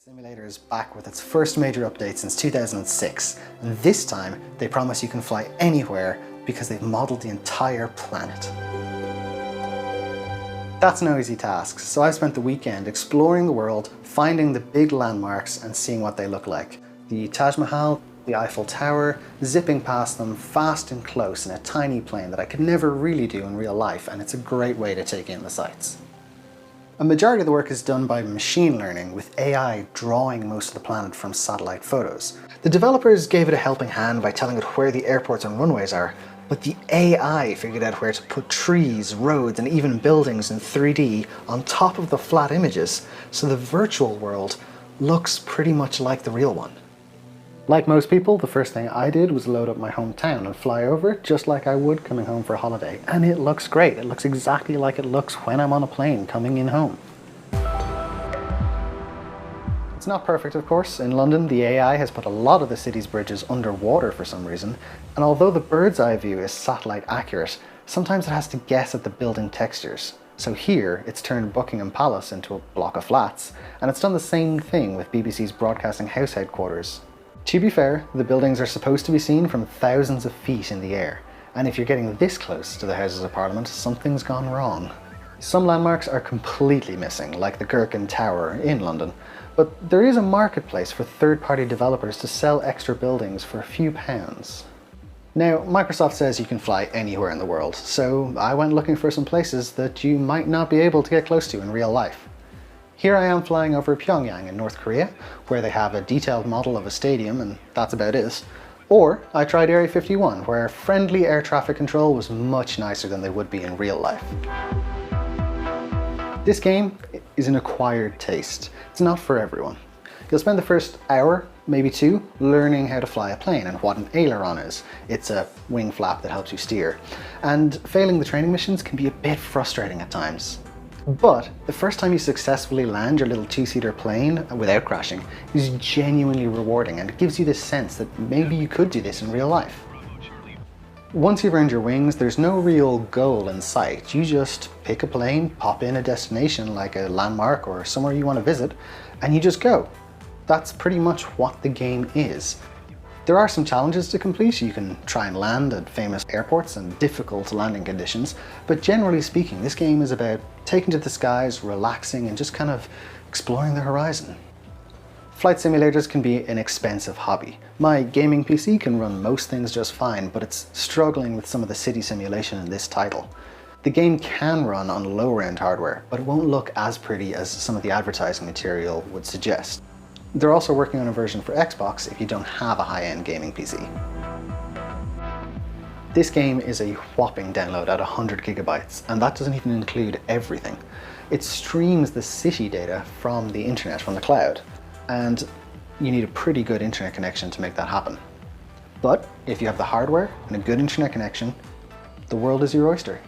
Simulator is back with its first major update since 2006, and this time they promise you can fly anywhere because they've modeled the entire planet. That's no easy task, so I've spent the weekend exploring the world, finding the big landmarks and seeing what they look like. The Taj Mahal, the Eiffel Tower, zipping past them fast and close in a tiny plane that I could never really do in real life, and it's a great way to take in the sights. A majority of the work is done by machine learning, with AI drawing most of the planet from satellite photos. The developers gave it a helping hand by telling it where the airports and runways are, but the AI figured out where to put trees, roads, and even buildings in 3D on top of the flat images, so the virtual world looks pretty much like the real one. Like most people, the first thing I did was load up my hometown and fly over it just like I would coming home for a holiday. And it looks great. It looks exactly like it looks when I'm on a plane coming in home. It's not perfect, of course. In London, the AI has put a lot of the city's bridges underwater for some reason. And although the bird's eye view is satellite accurate, sometimes it has to guess at the building textures. So here, it's turned Buckingham Palace into a block of flats, and it's done the same thing with BBC's Broadcasting House headquarters. To be fair, the buildings are supposed to be seen from thousands of feet in the air, and if you're getting this close to the Houses of Parliament, something's gone wrong. Some landmarks are completely missing, like the Gherkin Tower in London, but there is a marketplace for third-party developers to sell extra buildings for a few pounds. Now, Microsoft says you can fly anywhere in the world, so I went looking for some places that you might not be able to get close to in real life. Here I am flying over Pyongyang in North Korea, where they have a detailed model of a stadium, and that's about it. Or I tried Area 51, where friendly air traffic control was much nicer than they would be in real life. This game is an acquired taste. It's not for everyone. You'll spend the first hour, maybe two, learning how to fly a plane and what an aileron is. It's a wing flap that helps you steer. And failing the training missions can be a bit frustrating at times. But the first time you successfully land your little two-seater plane without crashing is genuinely rewarding, and it gives you this sense that maybe you could do this in real life. Once you've earned your wings, there's no real goal in sight. You just pick a plane, pop in a destination like a landmark or somewhere you want to visit, and you just go. That's pretty much what the game is. There are some challenges to complete. You can try and land at famous airports and difficult landing conditions, but generally speaking, this game is about taking to the skies, relaxing, and just kind of exploring the horizon. Flight simulators can be an expensive hobby. My gaming PC can run most things just fine, but it's struggling with some of the city simulation in this title. The game can run on lower-end hardware, but it won't look as pretty as some of the advertising material would suggest. They're also working on a version for Xbox if you don't have a high-end gaming PC. This game is a whopping download at 100 gigabytes, and that doesn't even include everything. It streams the city data from the internet, from the cloud, and you need a pretty good internet connection to make that happen. But if you have the hardware and a good internet connection, the world is your oyster.